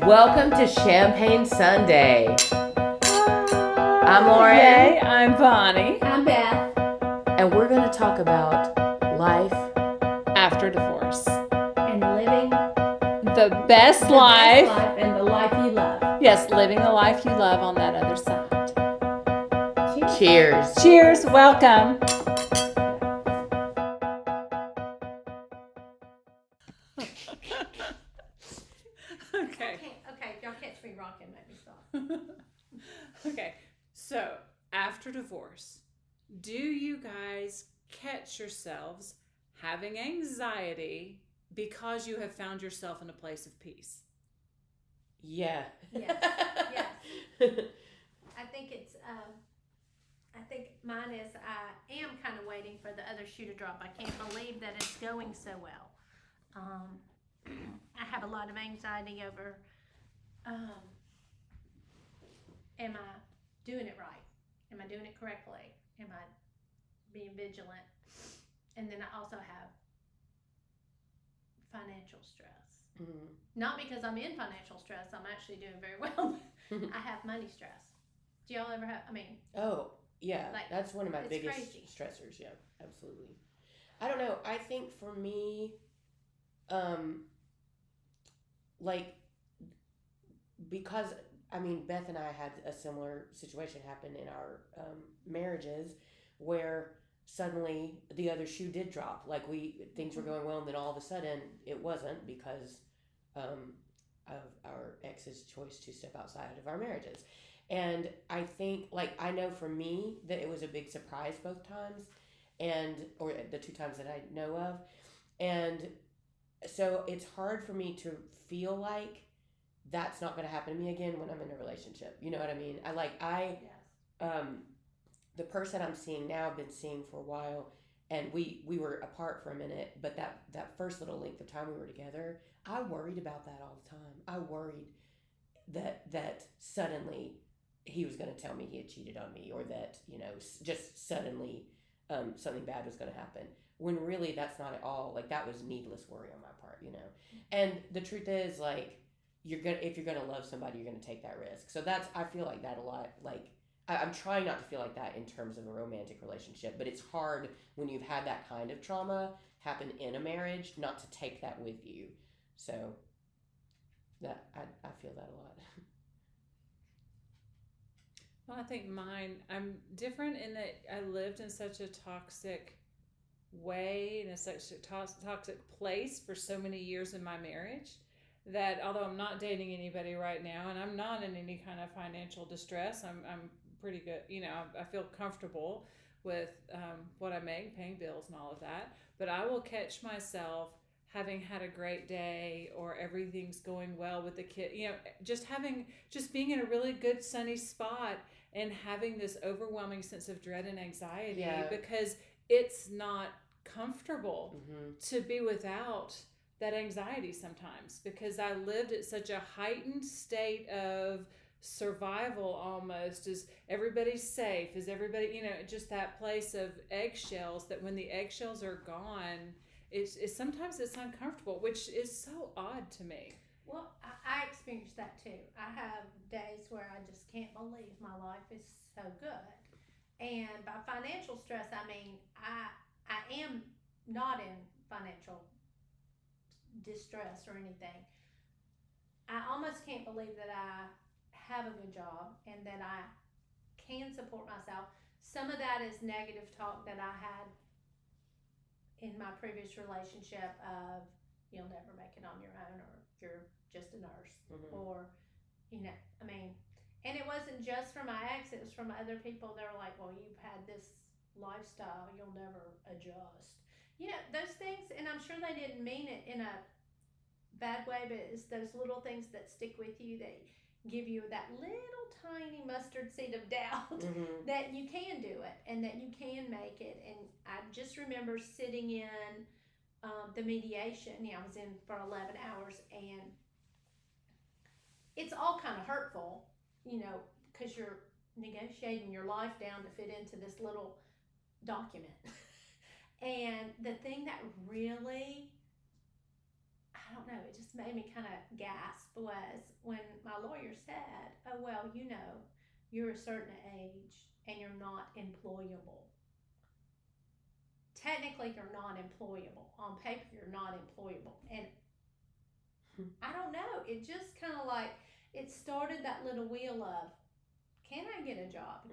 Welcome to Champagne Sunday. I'm Lauren. Hey, I'm Bonnie. I'm Beth. And we're going to talk about life After divorce. And living The best life. and the life you love. Yes, living the life you love on that other side. Cheers. Cheers. Welcome. Okay, y'all catch me rocking, make me stop. Okay, so after divorce, do you guys catch yourselves having anxiety because you have found yourself in a place of peace? Yeah. Yes. I think it's, I think mine is, I am kind of waiting for the other shoe to drop. I can't believe that it's going so well. I have a lot of anxiety over, am I doing it right? Am I doing it correctly? Am I being vigilant? And then I also have financial stress. Mm. Not because I'm in financial stress, I'm actually doing very well. I have money stress. Do y'all ever have, Oh, yeah. Like, that's one of my it's biggest crazy. stressors. Yeah, absolutely. I don't know. I think for me, because Beth and I had a similar situation happen in our marriages where suddenly the other shoe did drop. Like things were going well, and then all of a sudden it wasn't because of our ex's choice to step outside of our marriages. And I think, I know for me that it was a big surprise both times, or the two times that I know of, and so it's hard for me to feel like that's not going to happen to me again when I'm in a relationship. You know what I mean? yes. The person I'm seeing now, I've been seeing for a while, and we were apart for a minute, but that first little length of time we were together, I worried about that all the time. I worried that suddenly he was going to tell me he had cheated on me, or that, just suddenly something bad was going to happen. When really that's not at all. That was needless worry on my part, And the truth is, if you're gonna love somebody, you're gonna take that risk. So I feel like that a lot. I'm trying not to feel like that in terms of a romantic relationship, but it's hard when you've had that kind of trauma happen in a marriage not to take that with you. So that I feel that a lot. Well, I think I'm different in that I lived in such a toxic way, in such a toxic place for so many years in my marriage, that although I'm not dating anybody right now and I'm not in any kind of financial distress, I'm pretty good. I feel comfortable with what I make, paying bills and all of that. But I will catch myself having had a great day, or everything's going well with the kid. Just being in a really good sunny spot and having this overwhelming sense of dread and anxiety, because it's not comfortable to be without that anxiety sometimes, because I lived at such a heightened state of survival almost. Is everybody safe? Is everybody, just that place of eggshells, that when the eggshells are gone, it's sometimes it's uncomfortable, which is so odd to me. Well, I experienced that too. I have days where I just can't believe my life is so good. And by financial stress, I am not in financial distress or anything. I almost can't believe that I have a good job and that I can support myself. Some of that is negative talk that I had in my previous relationship of, you'll never make it on your own, or you're just a nurse, or, and it wasn't just from my ex, it was from other people. They were like, well, you've had this lifestyle, you'll never adjust. Those things, and I'm sure they didn't mean it in a bad way, but it's those little things that stick with you, that give you that little tiny mustard seed of doubt that you can do it and that you can make it. And I just remember sitting in the mediation. I was in for 11 hours, and it's all kind of hurtful, because you're negotiating your life down to fit into this little document. And the thing that really I don't know, it just made me kind of gasp was when my lawyer said, oh, well, you're a certain age and you're not employable. Technically, you're not employable. On paper, you're not employable. And I don't know, it just kind of like, it started that little wheel of, can I get a job?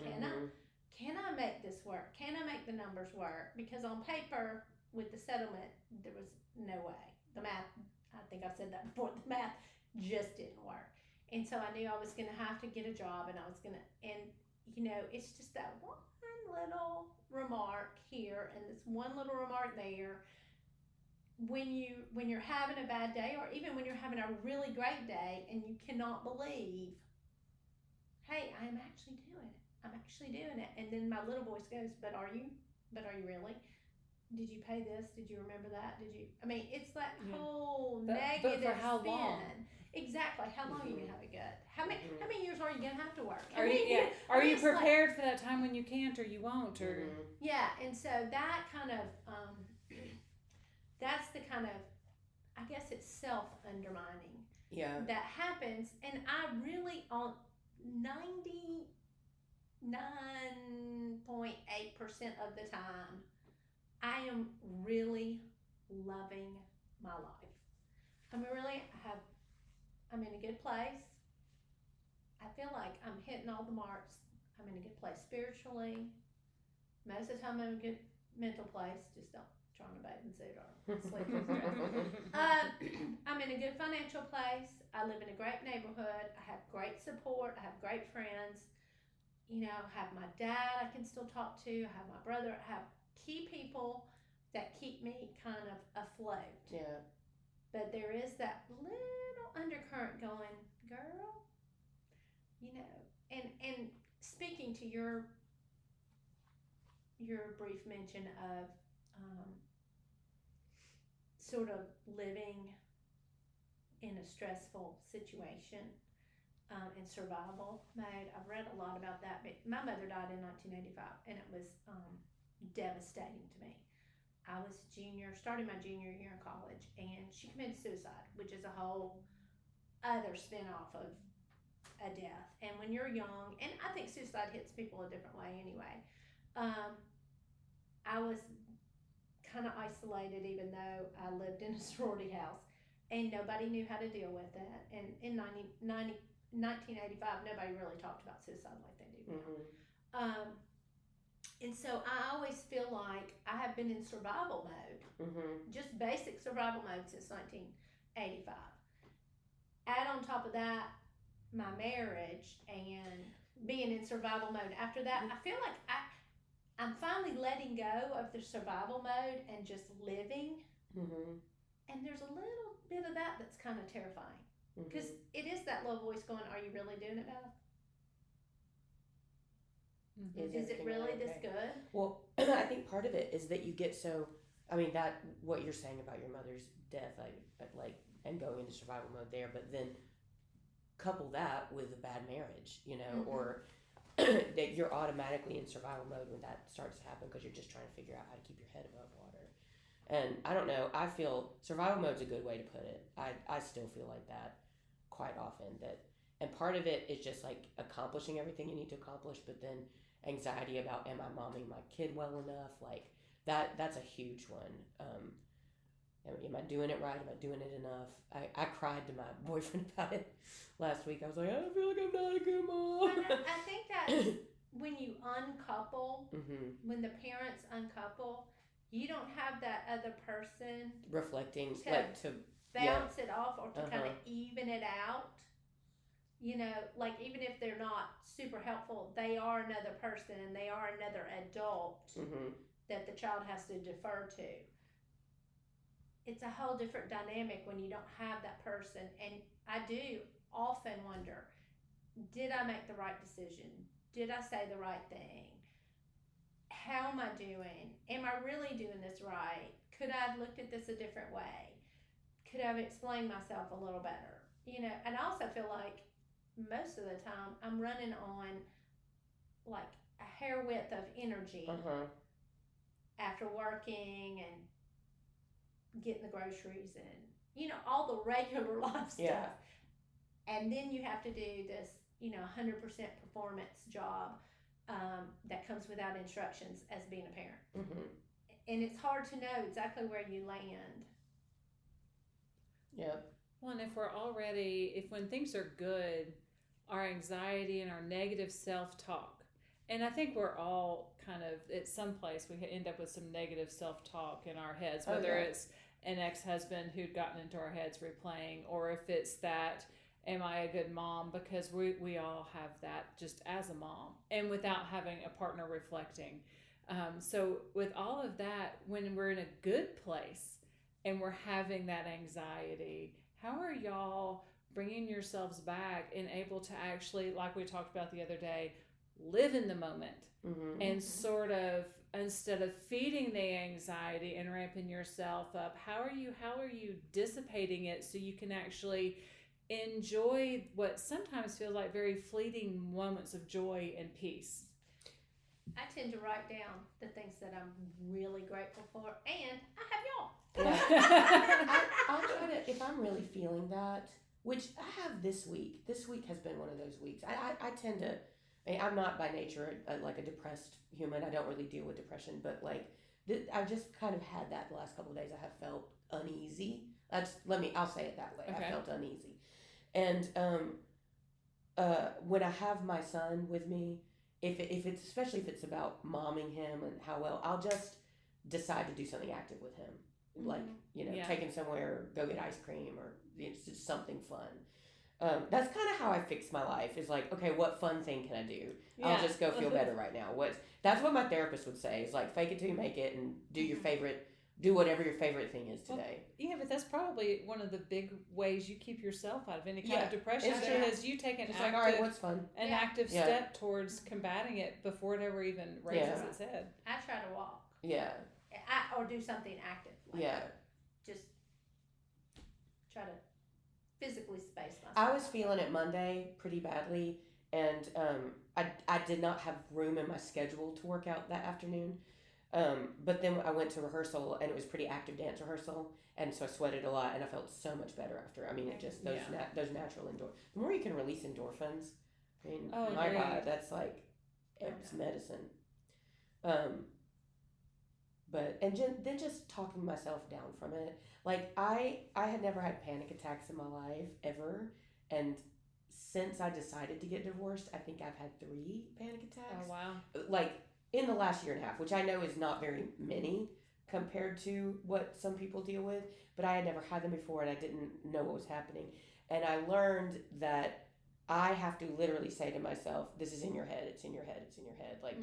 Can I make this work? Can I make the numbers work? Because on paper, with the settlement, there was no way. The math, I think I've said that before, the math just didn't work. And so I knew I was going to have to get a job, and I was going to, and it's just that one little remark here and this one little remark there. When you're having a bad day, or even when you're having a really great day and you cannot believe, hey, I'm actually doing it. I'm actually doing it. And then my little voice goes, but are you really? Did you pay this? Did you remember that? It's that whole negative but for how spin. long? Exactly. How long are you gonna have it good? How many years are you gonna have to work? Are you prepared for that time when you can't or you won't? Or yeah, and so that kind of that's the kind of, I guess it's self undermining. Yeah. That happens, and I really on 99.8% of the time, I am really loving my life. I'm in a good place. I feel like I'm hitting all the marks. I'm in a good place spiritually. Most of the time, I'm in a good mental place. Just don't try on a bathing suit or sleep with dress. I'm in a good financial place. I live in a great neighborhood. I have great support. I have great friends. I have my dad I can still talk to. I have my brother. I have key people that keep me kind of afloat. Yeah. But there is that little undercurrent going, girl, and speaking to your brief mention of sort of living in a stressful situation in survival mode. I've read a lot about that, but my mother died in 1985, and it was devastating to me. I was starting my junior year in college, and she committed suicide, which is a whole other spin-off of a death. And when you're young, and I think suicide hits people a different way anyway, I was kind of isolated, even though I lived in a sorority house, and nobody knew how to deal with it. And in 1985, nobody really talked about suicide like they do now. And so I always feel like I have been in survival mode, just basic survival mode since 1985. Add on top of that my marriage and being in survival mode. After that, I feel like I'm finally letting go of the survival mode and just living. And there's a little bit of that that's kind of terrifying. Because it is that little voice going, are you really doing it, Beth? Is it really this good? Well, I think part of it is that you get that what you're saying about your mother's death, and going into survival mode there, but then couple that with a bad marriage, or that you're automatically in survival mode when that starts to happen because you're just trying to figure out how to keep your head above water. And I don't know, I feel survival mode's a good way to put it. I still feel like that quite often, and part of it is just like accomplishing everything you need to accomplish, but then anxiety about, am I momming my kid well enough? Like that's a huge one. Am I doing it right? Am I doing it enough? I cried to my boyfriend about it last week. I was like, I feel like I'm not a good mom. I think that when you uncouple, when the parents uncouple, you don't have that other person reflecting to bounce it off or to kind of even it out. Even if they're not super helpful, they are another person and they are another adult that the child has to defer to. It's a whole different dynamic when you don't have that person. And I do often wonder, did I make the right decision? Did I say the right thing? How am I doing? Am I really doing this right? Could I have looked at this a different way? Could I have explained myself a little better? And I also feel like most of the time I'm running on like a hair width of energy after working and getting the groceries and all the regular life stuff. Yeah. And then you have to do this, 100% performance job that comes without instructions as being a parent. Mm-hmm. And it's hard to know exactly where you land. Yep. Well, and if when things are good, our anxiety and our negative self-talk, and I think we're all kind of at some place we end up with some negative self-talk in our heads, whether it's an ex-husband who'd gotten into our heads replaying, or if it's that, am I a good mom? Because we all have that just as a mom, and without having a partner reflecting. So with all of that, when we're in a good place and we're having that anxiety, how are y'all bringing yourselves back and able to actually, like we talked about the other day, live in the moment and sort of, instead of feeding the anxiety and ramping yourself up, how are you dissipating it so you can actually enjoy what sometimes feels like very fleeting moments of joy and peace? I tend to write down the things that I'm really grateful for, and I have y'all. Yeah. I'll try to, if I'm really feeling that, which I have this week. This week has been one of those weeks. I tend to, I'm not by nature like a depressed human. I don't really deal with depression, but like I just kind of had that the last couple of days. I have felt uneasy. I'll say it that way. Okay. I felt uneasy. And when I have my son with me, if it's, especially if it's about momming him and how well, I'll just decide to do something active with him. Like, take him somewhere, go get ice cream, or it's just something fun. That's kind of how I fix my life, is like, okay, what fun thing can I do? Yeah. I'll just go feel better right now. That's what my therapist would say, is like, fake it till you make it, and do whatever your favorite thing is today. Well, yeah, but that's probably one of the big ways you keep yourself out of any kind of depression, because you take an active, like, all right, what's fun? Active step towards combating it before it ever even raises its head. I try to walk. Yeah. Or do something active. Just try to physically space myself. I was feeling it Monday pretty badly, and I did not have room in my schedule to work out that afternoon. But then I went to rehearsal, and it was pretty active dance rehearsal, and so I sweated a lot, and I felt so much better after. I mean, it just those natural the more you can release endorphins, I mean, my God, that's like, it's medicine. But then just talking myself down from it. Like I had never had panic attacks in my life ever, and since I decided to get divorced, I think I've had 3 panic attacks. Oh wow! Like in the last year and a half, which I know is not very many compared to what some people deal with, but I had never had them before, and I didn't know what was happening. And I learned that I have to literally say to myself, "This is in your head. It's in your head. It's in your head." Like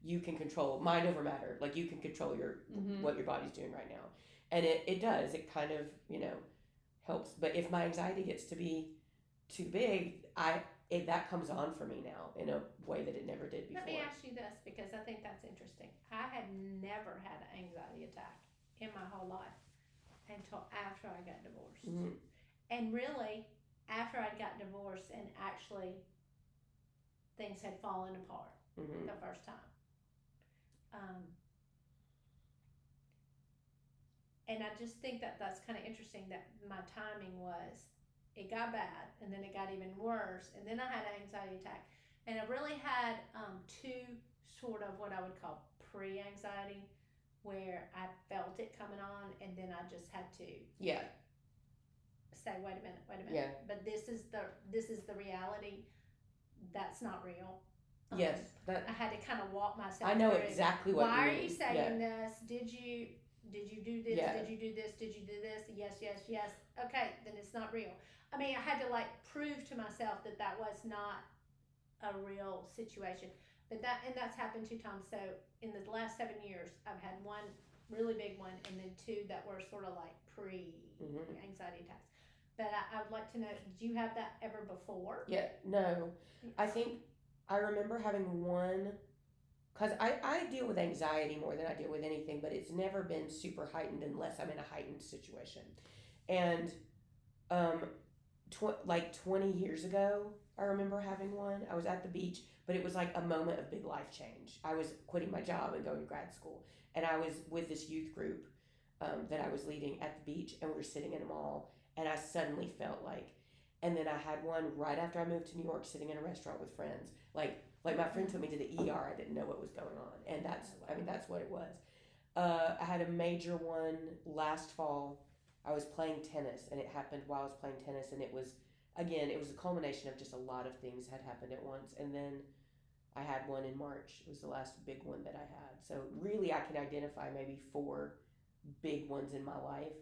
you can control mind over matter. Like you can control what your body's doing right now. And it does. It kind of, helps. But if my anxiety gets to be too big, that comes on for me now in a way that it never did before. Let me ask you this, because I think that's interesting. I had never had an anxiety attack in my whole life until after I got divorced. Mm-hmm. And really, after I got divorced and actually things had fallen apart the first time. And I just think that that's kind of interesting, that my timing was, it got bad, and then it got even worse, and then I had an anxiety attack. And I really had 2 sort of what I would call pre-anxiety, where I felt it coming on, and then I just had to say, wait a minute. Yeah. But this is the reality. That's not real. Yes. I had to kind of walk myself. I know exactly what you mean. Why are you saying this? Did you do this? Yeah. Did you do this? Did you do this? Yes. Okay, then it's not real. I mean, I had to prove to myself that was not a real situation. But that's happened 2 times. So in the last 7 years, I've had 1 really big one, and then 2 that were sort of like pre-anxiety attacks. But I would like to know, did you have that ever before? Yeah, no. I think I remember having one, because I deal with anxiety more than I deal with anything, but it's never been super heightened unless I'm in a heightened situation. And 20 years ago, I remember having one. I was at the beach, but it was like a moment of big life change. I was quitting my job and going to grad school, and I was with this youth group that I was leading at the beach, and we were sitting in a mall, and I suddenly felt like, and then I had one right after I moved to New York, sitting in a restaurant with friends. Like my friend took me to the ER. I didn't know what was going on, and that's what it was. I had a major one last fall. I was playing tennis, and it happened while I was playing tennis, and it was a culmination of just a lot of things had happened at once, and then I had one in March. It was the last big one that I had. So really, I can identify maybe 4 big ones in my life.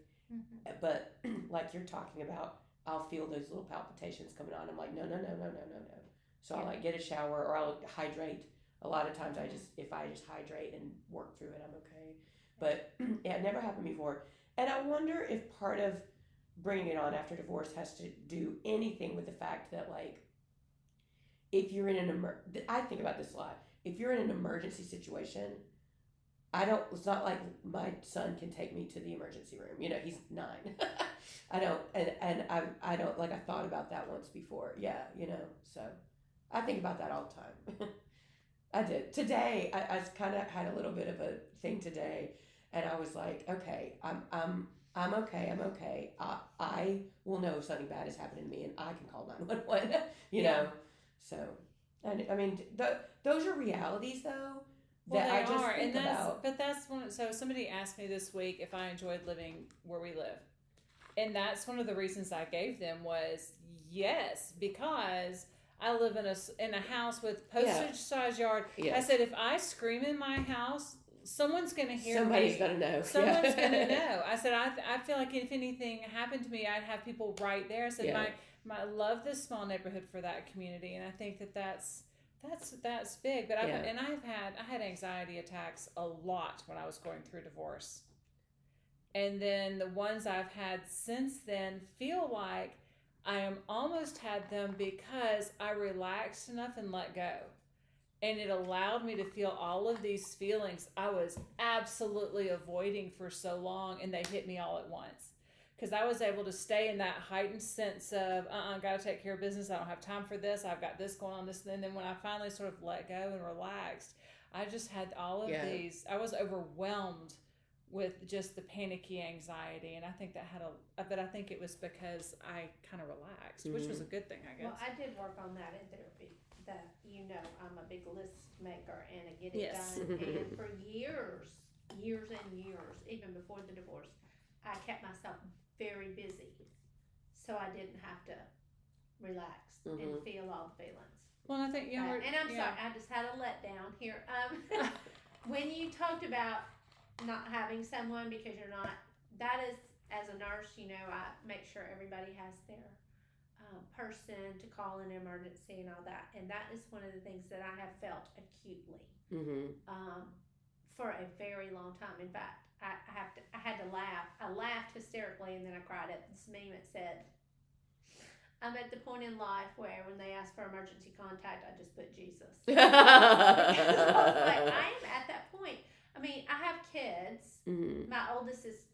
But like you're talking about, I'll feel those little palpitations coming on. I'm like, no, no, no, no, no, no, no. So I'll like get a shower, or I'll hydrate. A lot of times if I just hydrate and work through it, I'm okay. But yeah, it never happened before. And I wonder if part of bringing it on after divorce has to do anything with the fact that, like, if you're in I think about this a lot. If you're in an emergency situation, it's not like my son can take me to the emergency room. He's 9. I don't, and I don't, like, I thought about that once before. Yeah, so I think about that all the time. I did. Today, I kind of had a little bit of a thing today, and I was like, okay, I'm okay. I'm okay. I will know if something bad is happening to me, and I can call 911. You know. So, and I mean, those are realities, though. Well, they are, and that's one. So somebody asked me this week if I enjoyed living where we live, and that's one of the reasons I gave them was yes, because I live in a house with postage size yard. Yes. I said if I scream in my house, someone's going to hear Somebody's me. Gonna know. Someone's going to know. I said I feel like if anything happened to me, I'd have people right there. I said I love this small neighborhood for that community, and I think that's big. But I had anxiety attacks a lot when I was going through divorce, and then the ones I've had since then feel like I am almost had them because I relaxed enough and let go. And it allowed me to feel all of these feelings I was absolutely avoiding for so long, and they hit me all at once. Because I was able to stay in that heightened sense of, got to take care of business. I don't have time for this. I've got this going on, this. And then when I finally sort of let go and relaxed, I just had all of these. I was overwhelmed with just the panicky anxiety. And I think but I think it was because I kind of relaxed, which was a good thing, I guess. Well, I did work on that in therapy. That, I'm a big list maker and a get it done. And for years and years, even before the divorce, I kept myself very busy, so I didn't have to relax and feel all the feelings. Well, I think and I'm sorry, I just had a letdown here. When you talked about not having someone because you're not, that is, as a nurse, I make sure everybody has their person to call in an emergency and all that, and that is one of the things that I have felt acutely for a very long time. In fact, I had to laugh. I laughed hysterically, and then I cried at this meme. It said, "I'm at the point in life where when they ask for emergency contact, I just put Jesus." Because I was like, I am at that point. I mean, I have kids. My oldest is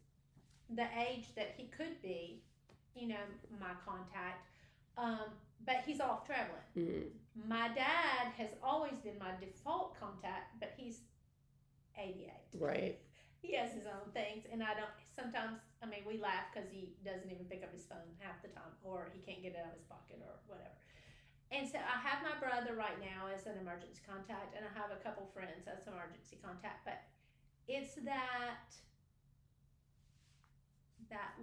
the age that he could be, my contact. But he's off traveling. My dad has always been my default contact, but he's 88. Right. He has his own things, and I don't. Sometimes, we laugh because he doesn't even pick up his phone half the time, or he can't get it out of his pocket, or whatever. And so I have my brother right now as an emergency contact, and I have a couple friends as an emergency contact. But it's that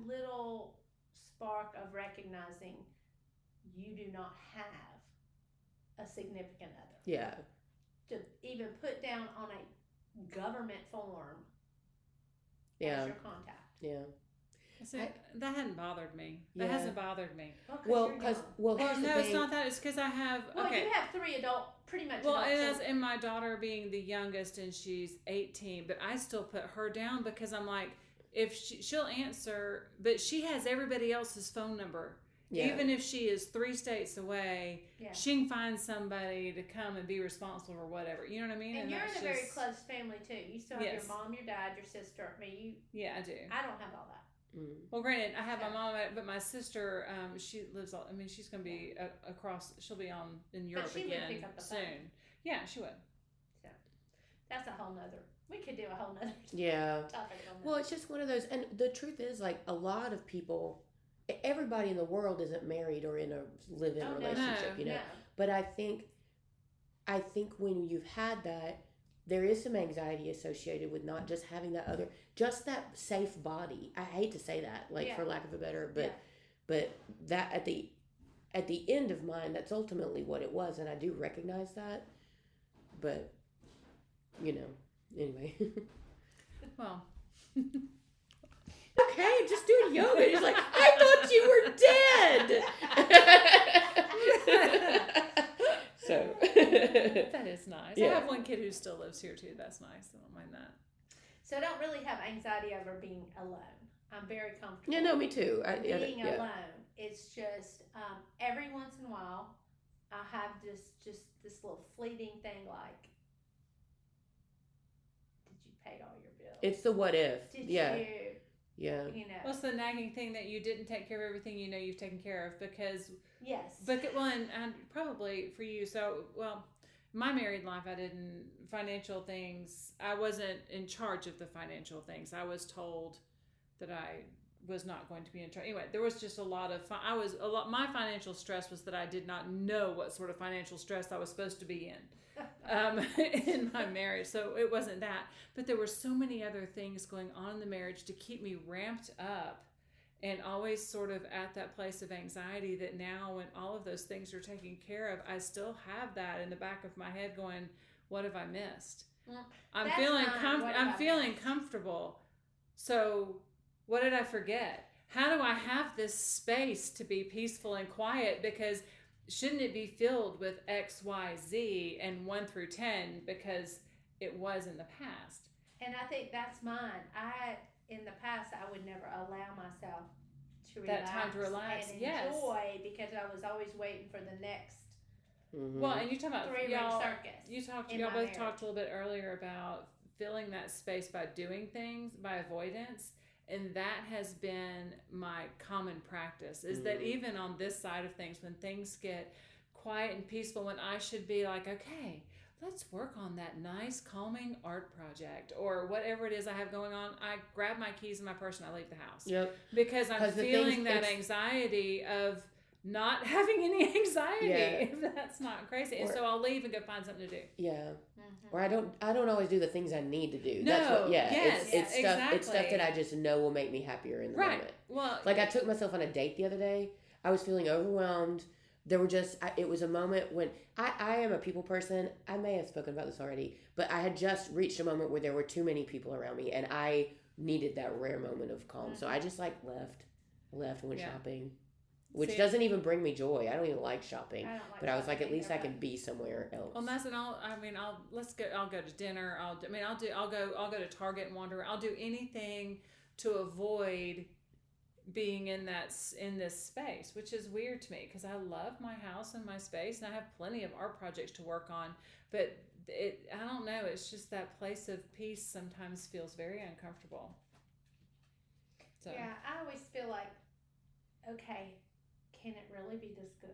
little spark of recognizing you do not have a significant other. Yeah. To even put down on a government form as your contact. Yeah. See, that hadn't bothered me. That hasn't bothered me. Well, no, it's not that. It's because I have. Well, you have 3 pretty much. Well, and my daughter being the youngest, and she's 18, but I still put her down because I'm like, if she'll answer, but she has everybody else's phone number. Yeah. Even if she is 3 states away, she can find somebody to come and be responsible or whatever. You know what I mean? And you're in a very close family too. You still have your mom, your dad, your sister. Yeah, I do. I don't have all that. Well, granted, I have my mom, but my sister, she lives. She's going to be across. She'll be in Europe again would pick up the soon. phone. Yeah, she would. So that's a whole nother We could do a whole nother Yeah. topic on that. Well, it's just one of those, and the truth is, like, a lot of people, everybody in the world isn't married or in a live-in Oh, no, relationship, you know. no. But I think when you've had that, there is some anxiety associated with not just having that other, just that safe body. I hate to say that, like, for lack of a better, but that at the end of mine, that's ultimately what it was, and I do recognize that. But anyway. Well. Okay, just doing yoga. He's like, I thought you were dead. So that is nice. Yeah. I have one kid who still lives here too. That's nice. I don't mind that. So I don't really have anxiety over being alone. I'm very comfortable. Yeah, no, me too. Being alone. It's just every once in a while I have just this little fleeting thing like, did you pay all your bills? It's the what if. Did Yeah. you? Yeah. What's the nagging thing that you didn't take care of everything you've taken care of? Because yes. And probably for you. So my married life, financial things. I wasn't in charge of the financial things. I was told that I was not going to be in charge. Anyway, there was just a lot of my financial stress was that I did not know what sort of financial stress I was supposed to be in. In my marriage. So it wasn't that, but there were so many other things going on in the marriage to keep me ramped up and always sort of at that place of anxiety that now when all of those things are taken care of, I still have that in the back of my head going, what have I missed? I'm feeling comfortable. So what did I forget? How do I have this space to be peaceful and quiet? Because shouldn't it be filled with X, Y, Z and 1 through 10 because it was in the past? And I think that's mine. In the past, I would never allow myself to that time to relax and enjoy because I was always waiting for the next. Mm-hmm. Well, and you talk about three-ring circus. Y'all both talked a little bit earlier about filling that space by doing things, by avoidance. And that has been my common practice is that even on this side of things, when things get quiet and peaceful, when I should be like, okay, let's work on that nice, calming art project or whatever it is I have going on, I grab my keys in my purse and I leave the house. Yep. Because I'm feeling that anxiety of not having any anxiety, if that's not crazy. And so I'll leave and go find something to do. Yeah. Mm-hmm. Or I don't always do the things I need to do. No, That's what, it's stuff exactly. It's stuff that I just know will make me happier in the moment. Well, like I took myself on a date the other day. I was feeling overwhelmed. There were it was a moment when I am a people person. I may have spoken about this already, but I had just reached a moment where there were too many people around me and I needed that rare moment of calm. So I just left and went shopping. Which doesn't even bring me joy. I don't even like shopping. But I was like, at least I can be somewhere else. Well, that's I'll go to dinner. I'll go to Target and wander. I'll do anything to avoid being in this space, which is weird to me because I love my house and my space, and I have plenty of art projects to work on. But I don't know. It's just that place of peace sometimes feels very uncomfortable. So yeah, I always feel like, okay, can it really be this good?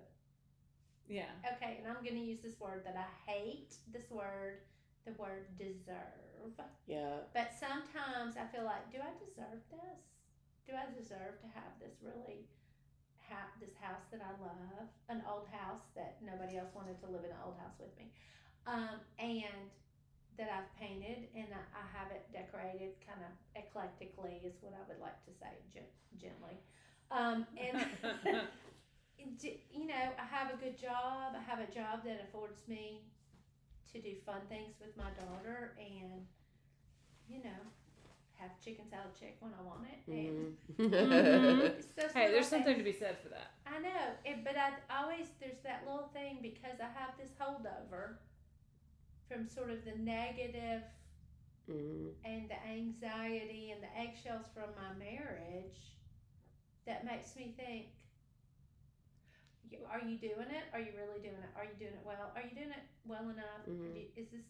Yeah. Okay, and I'm going to use this word that I hate. The word deserve. Yeah. But sometimes I feel like, do I deserve this? Do I deserve to have this this house that I love, an old house that nobody else wanted to live in an old house with me, and that I've painted and I have it decorated kind of eclectically is what I would like to say gently, and. I have a good job. I have a job that affords me to do fun things with my daughter and, have chicken salad chick when I want it. And hey, there's something to be said for that. I know. But there's that little thing because I have this holdover from sort of the negative and the anxiety and the eggshells from my marriage that makes me think, are you doing it? Are you really doing it? Are you doing it well? Are you doing it well enough? Is this,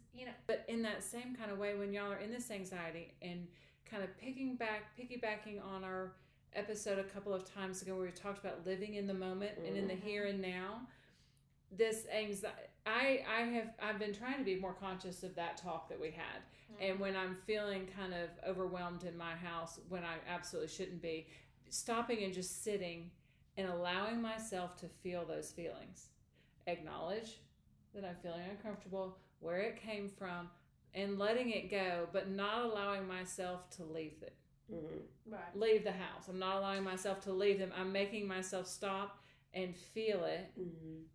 But in that same kind of way, when y'all are in this anxiety and kind of piggybacking on our episode a couple of times ago where we talked about living in the moment and in the here and now, this anxiety, I've been trying to be more conscious of that talk that we had. And when I'm feeling kind of overwhelmed in my house, when I absolutely shouldn't be, stopping and just sitting and allowing myself to feel those feelings. Acknowledge that I'm feeling uncomfortable, where it came from, and letting it go, but not allowing myself to leave it. Right. Leave the house. I'm not allowing myself to leave them. I'm making myself stop and feel it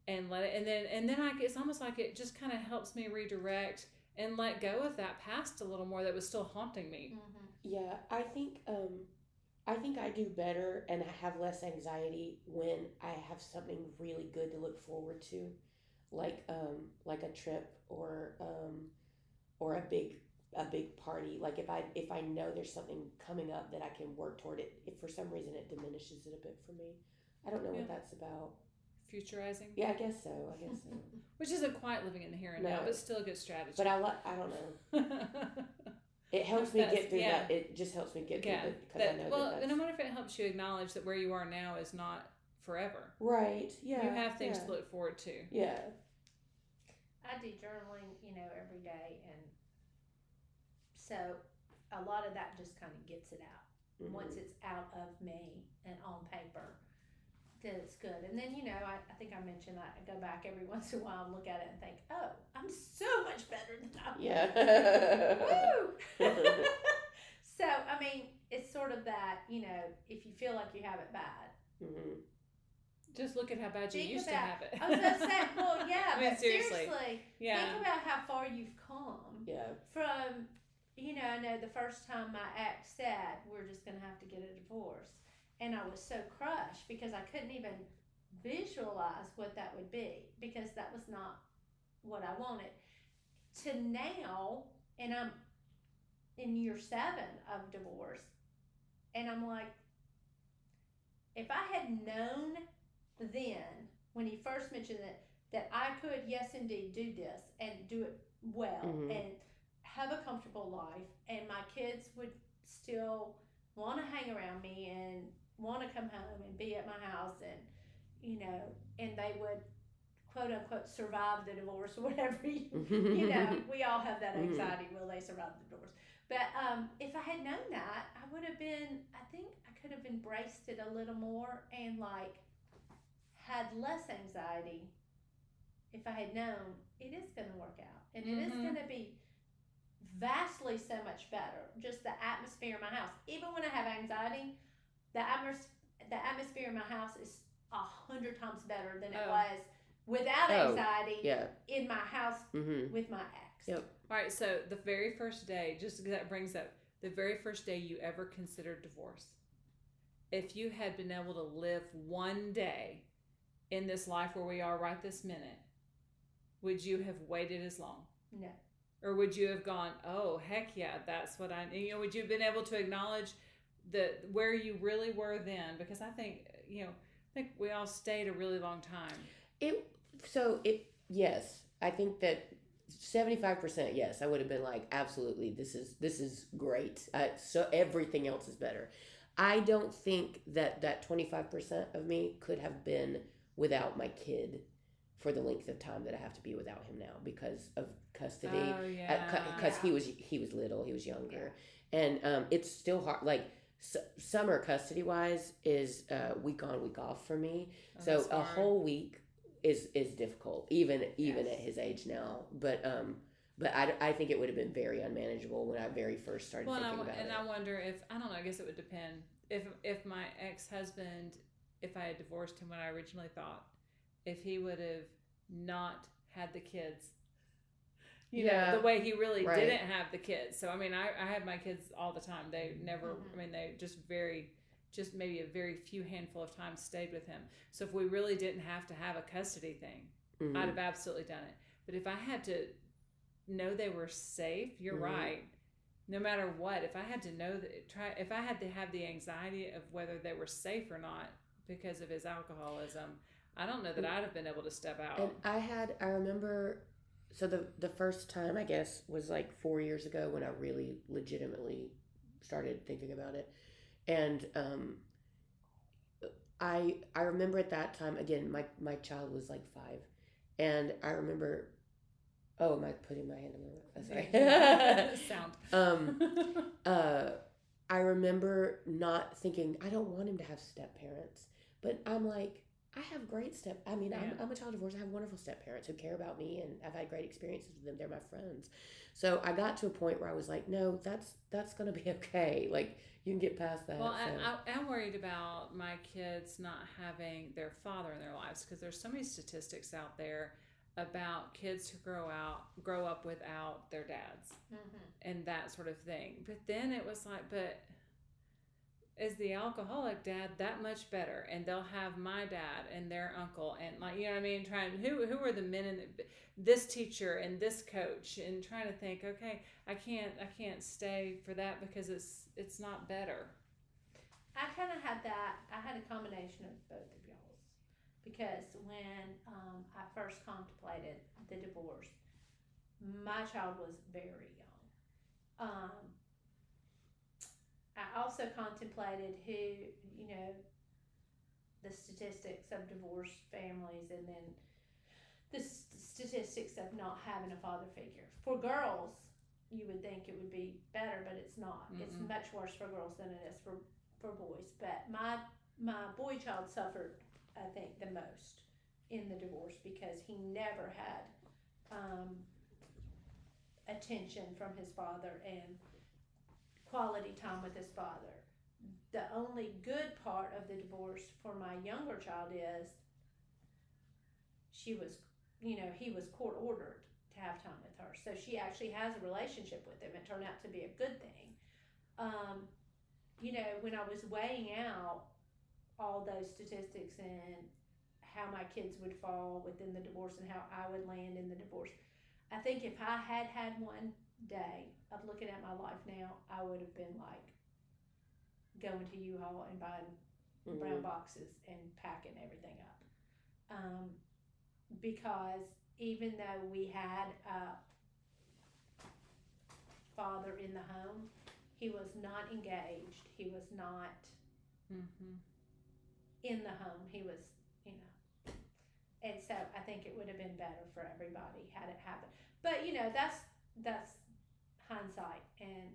and let it. And then it's almost like it just kind of helps me redirect and let go of that past a little more that was still haunting me. Yeah, I think I do better and I have less anxiety when I have something really good to look forward to, like a trip or a big party. Like if I know there's something coming up that I can work toward it, if for some reason it diminishes it a bit for me. I don't know what that's about. Futurizing? Yeah, I guess so. Which isn't quite living in the here and now, but still a good strategy. But I don't know. It helps me get through that. It just helps me get through it because I know that. And I wonder if it helps you acknowledge that where you are now is not forever. Right. Yeah. You have things to look forward to. Yeah. I do journaling, every day, and so a lot of that just kind of gets it out. Once it's out of me and on paper, then it's good. And then, I think I mentioned I go back every once in a while and look at it and think, oh, I'm so much better than I was. Yeah. Woo! So, I mean, it's sort of that, if you feel like you have it bad. Just look at how bad you used to have it. I was going to say, well, yeah, I mean, but seriously, think about how far you've come. Yeah. From, I know the first time my ex said, we're just going to have to get a divorce. And I was so crushed because I couldn't even visualize what that would be because that was not what I wanted. To now, and I'm in year 7 of divorce, and I'm like, if I had known then, when he first mentioned that I could, yes, indeed, do this and do it well and have a comfortable life, and my kids would still want to hang around me and want to come home and be at my house, and and they would quote unquote survive the divorce or whatever. We all have that anxiety. Will they survive the divorce? But if I had known that, I would have been. I think I could have embraced it a little more and had less anxiety. If I had known it is going to work out and it is going to be vastly so much better. Just the atmosphere in my house. Even when I have anxiety, the atmosphere in my house is 100 times better than it was without anxiety in my house with my ex. Yep. All right, so the very first day, just because that brings up the very first day you ever considered divorce, if you had been able to live one day in this life where we are right this minute, would you have waited as long? No. Or would you have gone, oh, heck yeah, that's what would you have been able to acknowledge where you really were then? Because I think we all stayed a really long time. Yes, I think that 75% yes, I would have been like, absolutely, this is great. So everything else is better. I don't think that 25% of me could have been without my kid for the length of time that I have to be without him now because of custody. Because he was little, he was younger, and it's still hard. Like summer custody wise is week on, week off for me. So a whole week is difficult, even at his age now. But I think it would have been very unmanageable when I very first started thinking about it. And I wonder if, I don't know, I guess it would depend. If my ex-husband, if I had divorced him when I originally thought, if he would have not had the kids, the way he really didn't have the kids. So, I mean, I had my kids all the time. They never, I mean, they just maybe a very few handful of times stayed with him. So if we really didn't have to have a custody thing, I'd have absolutely done it. But if I had to know they were safe, you're right. No matter what, if I had to know if I had to have the anxiety of whether they were safe or not because of his alcoholism, I don't know that I'd have been able to step out. And I remember, so the first time, I guess, was like 4 years ago when I really legitimately started thinking about it. And I remember at that time, again, my child was like 5, And I remember, oh, am I putting my hand in my mouth? Sorry. Sound. I remember not thinking, I don't want him to have step parents. But I'm like, I have great I mean, Yeah. I'm a child divorced. I have wonderful step parents who care about me, and I've had great experiences with them. They're my friends. So I got to a point where I was like, no, that's going to be okay. Like, you can get past that. Well, So. I'm worried about my kids not having their father in their lives because there's so many statistics out there about kids who grow up without their dads and that sort of thing. But then it was like, but is the alcoholic dad that much better? And they'll have my dad and their uncle and, like, you know what I mean, trying who are the men in this teacher and this coach, and trying to think, okay, I can't stay for that because it's not better. I kind of had that. I had a combination of both of y'all's because when I first contemplated the divorce, my child was very young. I also contemplated the statistics of divorced families, and then the statistics of not having a father figure. For girls, you would think it would be better, but it's not. Mm-mm. It's much worse for girls than it is for boys. But my boy child suffered, I think, the most in the divorce because he never had attention from his father and quality time with his father. The only good part of the divorce for my younger child is he was court ordered to have time with her. So she actually has a relationship with him. It turned out to be a good thing. When I was weighing out all those statistics and how my kids would fall within the divorce and how I would land in the divorce, I think if I had had one day of looking at my life now, I would have been like going to U-Haul and buying brown boxes and packing everything up. Because even though we had a father in the home, he was not engaged. He was not in the home. He was, and so I think it would have been better for everybody had it happened. But that's hindsight, and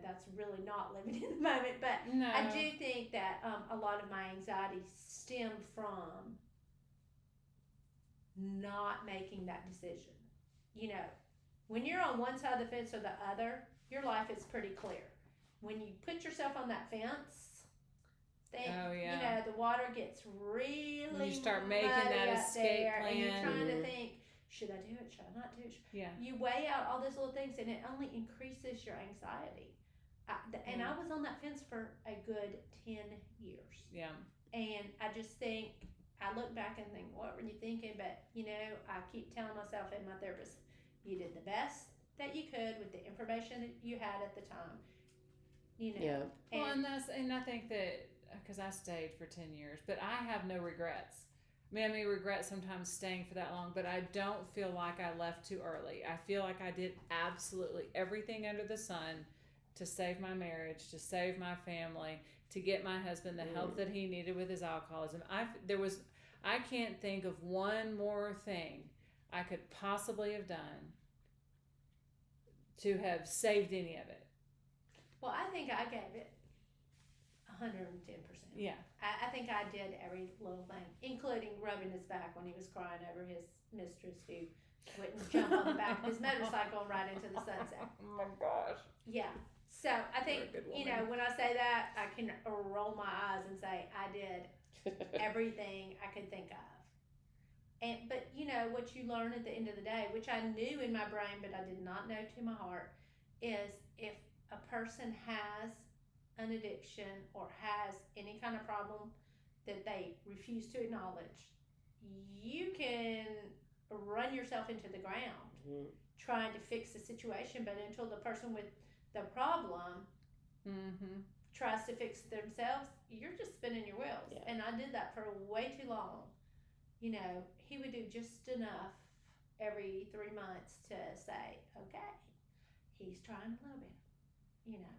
that's really not living in the moment. But no. I do think that a lot of my anxiety stemmed from not making that decision. When you're on one side of the fence or the other, your life is pretty clear. When you put yourself on that fence, the water gets really you start making that escape plan, and you're trying to think, should I do it? Should I not do it? You weigh out all those little things, and it only increases your anxiety. And I was on that fence for a good 10 years. Yeah. And I just think, I look back and think, what were you thinking? But, I keep telling myself and my therapist, you did the best that you could with the information that you had at the time. Yeah. And I think that, because I stayed for 10 years, but I have no regrets. I may regret sometimes staying for that long, but I don't feel like I left too early. I feel like I did absolutely everything under the sun to save my marriage, to save my family, to get my husband the help that he needed with his alcoholism. I can't think of one more thing I could possibly have done to have saved any of it. Well, I think I gave it 110%. Yeah. I think I did every little thing, including rubbing his back when he was crying over his mistress who wouldn't jump on the back of his motorcycle and ride into the sunset. Oh my gosh. Yeah. So I think, when I say that, I can roll my eyes and say I did everything I could think of. But what you learn at the end of the day, which I knew in my brain but I did not know to my heart, is if a person has an addiction or has any kind of problem that they refuse to acknowledge, you can run yourself into the ground trying to fix the situation. But until the person with the problem tries to fix themselves, you're just spinning your wheels. Yeah. And I did that for way too long. He would do just enough every 3 months to say, okay, he's trying a little bit.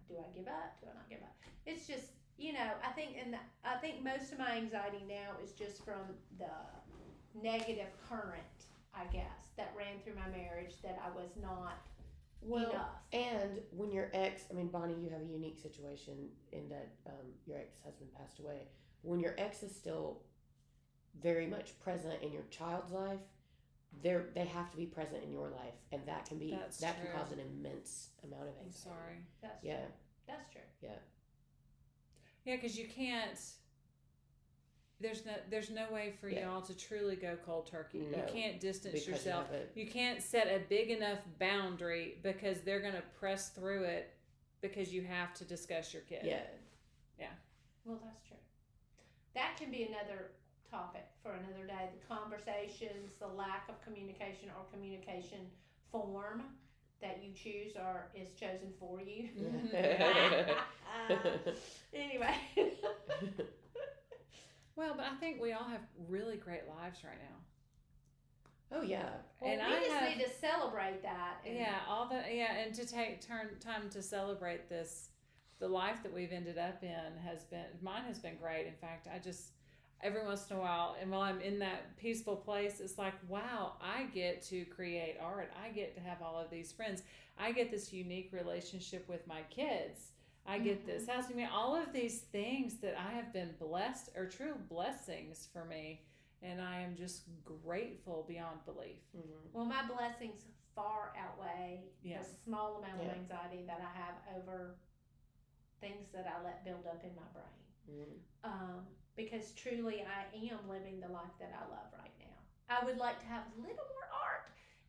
Do I give up? Do I not give up? It's just, I think most of my anxiety now is just from the negative current I guess, that ran through my marriage that I was not Well, enough. and when your ex, I mean, Bonnie, you have a unique situation in that your ex-husband passed away. When your ex is still very much present in your child's life, they have to be present in your life, and that can be That's that true. can cause an immense amount of I'm anxiety. sorry. That's Yeah, true. That's true. yeah, Yeah, because you can't. There's no way for Yeah. y'all to truly go cold turkey. No, You can't distance because yourself. you have a, You can't set a big enough boundary because they're gonna press through it because you have to discuss your kid. yeah, Well, that's true. That can be another topic for another day. The conversations, the lack of communication or communication form that you choose or is chosen for you. Anyway. Well, but I think we all have really great lives right now. oh yeah, Well, And we I just have- need to celebrate that. And and to take time to celebrate this. The life that we've ended up in mine has been great. In fact, I just every once in a while, and while I'm in that peaceful place, it's like, wow, I get to create art. I get to have all of these friends. I get this unique relationship with my kids. I get this house. I mean, all of these things that I have been blessed are true blessings for me. And I am just grateful beyond belief. Well, my blessings far outweigh Yeah. the small amount of Yeah. anxiety that I have over things that I let build up in my brain. Because truly, I am living the life that I love right now. I would like to have a little more art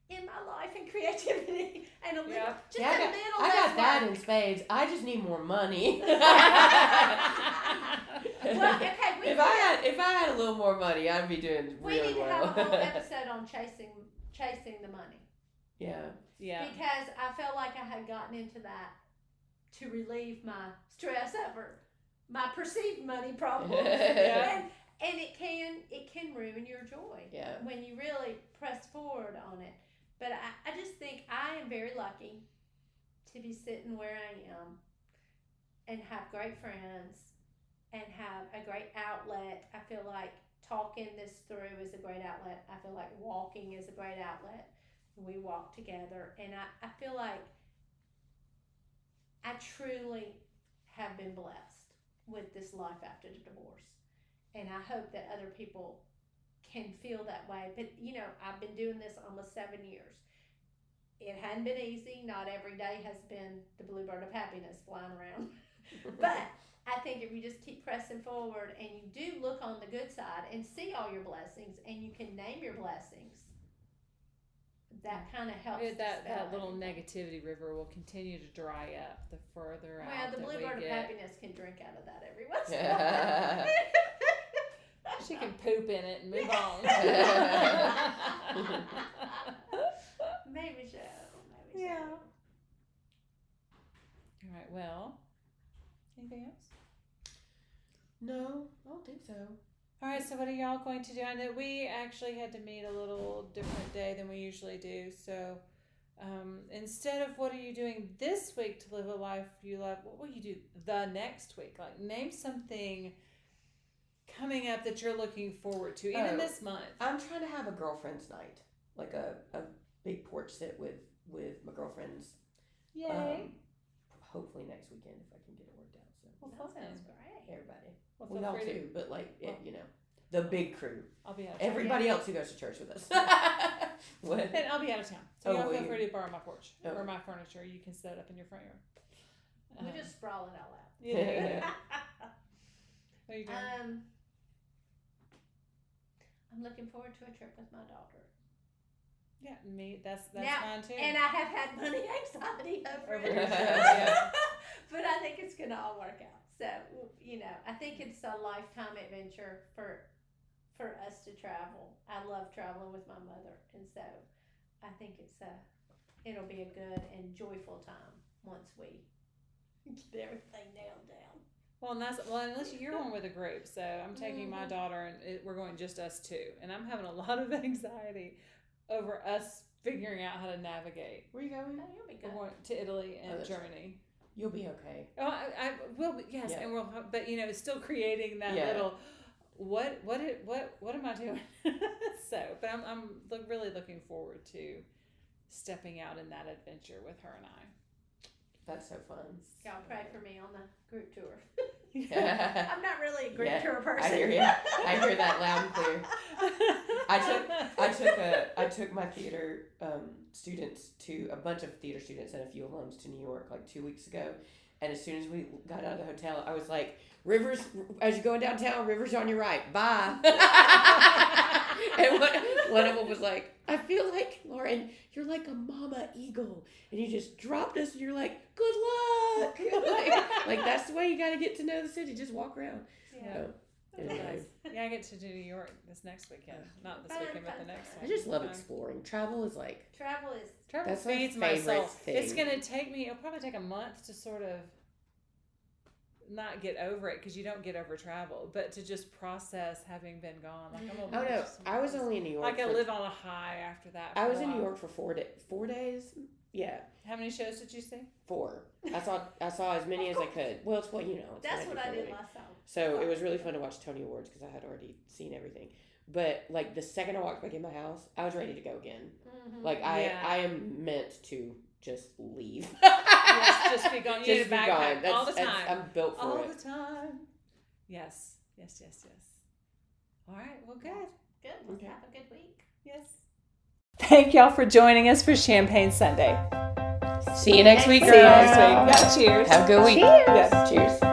in my life and creativity, and a little, Yep. just Yeah, a little. I got less that work. in spades. I just need more money. Well, okay, if I had a little more money, I'd be doing we really need to well. have a whole episode on chasing the money. Yeah. Yeah. Because I felt like I had gotten into that to relieve my stress over my perceived money problems. Yeah. And it can ruin your joy Yeah. when you really press forward on it. But I just think I am very lucky to be sitting where I am and have great friends and have a great outlet. I feel like talking this through is a great outlet. I feel like walking is a great outlet. We walk together, and I feel like I truly have been blessed with this life after the divorce. And I hope that other people can feel that way. But, I've been doing this almost 7 years. It hadn't been easy. Not every day has been the bluebird of happiness flying around. But I think if you just keep pressing forward and you do look on the good side and see all your blessings and you can name your blessings, that kind of helps. That little negativity river will continue to dry up the further out. Well, the that we bluebird of get. happiness can drink out of that every once in a while. She can poop in it and move on. Maybe so. Yeah. All right. Well, anything else? No, I don't think so. All right. So, what are y'all going to do? I know we actually had to meet a little different day than we usually do. So, instead of what are you doing this week to live a life you love, what will you do the next week? Like, name something coming up that you're looking forward to, even this month. I'm trying to have a girlfriend's night, like a big porch sit with my girlfriends. Yay! Hopefully next weekend if I can get it worked out. So Well, That fun. sounds great. everybody, Well, we feel all free to- too, but like Well- the big crew, I'll be out of town. everybody else who goes to church with us. What? And I'll be out of town. So Oh, y'all will feel you? free to borrow my porch Oh. or my furniture. You can set it up in your front yard. We just sprawl it all out. Yeah. What are you doing? I'm looking forward to a trip with my daughter. Yeah, me. That's Now, mine too. And I have had money anxiety over Over it. it, yeah. But I think it's going to all work out. So, I think it's a lifetime adventure for us to travel. I love traveling with my mother. And so I think it'll be a good and joyful time once we get everything nailed down. Well, unless you're going with a group. So I'm taking my daughter, and we're going just us two. And I'm having a lot of anxiety over us figuring out how to navigate. Where you going? Oh, you'll be We're good. going to Italy and that's Germany. You'll be okay. Oh, I will be, yes, Yeah. and we'll. But it's still creating that Yeah. little. What am I doing? So But I'm really looking forward to stepping out in that adventure with her and I. That's so fun. Y'all pray for me on the group tour. Yeah. I'm not really a group Yeah, tour person. I hear you. I hear that loud and clear. I took my theater students a bunch of theater students and a few alums to New York like 2 weeks ago, and as soon as we got out of the hotel, I was like, "Rivers, as you're going downtown, Rivers on your right. Bye." And one of them was like, "I feel like, Lauren, you're like a mama eagle, and you just dropped us, and you're like, good luck." like that's the way you got to get to know the city. Just walk around. Yeah. So, anyway. Yeah, I get to do New York this next weekend. Not this weekend, but the next one. I just love exploring. Travel is like Travel that's my feeds my favorite soul. thing. It's gonna take me. It'll probably take a month to sort of not get over it, because you don't get over travel, but to just process having been gone. Like I'm Oh no, I was only in New York. Like I live on a high after that. I was in New York for 4 days. Yeah. How many shows did you see? 4. I saw as many as I could. Well, it's what you know. It's That's what I for a did living. last time. So it was really fun to watch Tony Awards because I had already seen everything. But like the second I walked back in my house, I was ready to go again. Mm-hmm. Like I am meant to just leave. Yes, just be gone. You need a backpack all the time. I'm built for all it. the time. Yes. All right. Well, good. Good. Let's Okay. have a good week. Yes. Thank y'all for joining us for Champagne Sunday. See you next week, See you girls. next week. Yeah, cheers. Have a good week. Cheers. Cheers.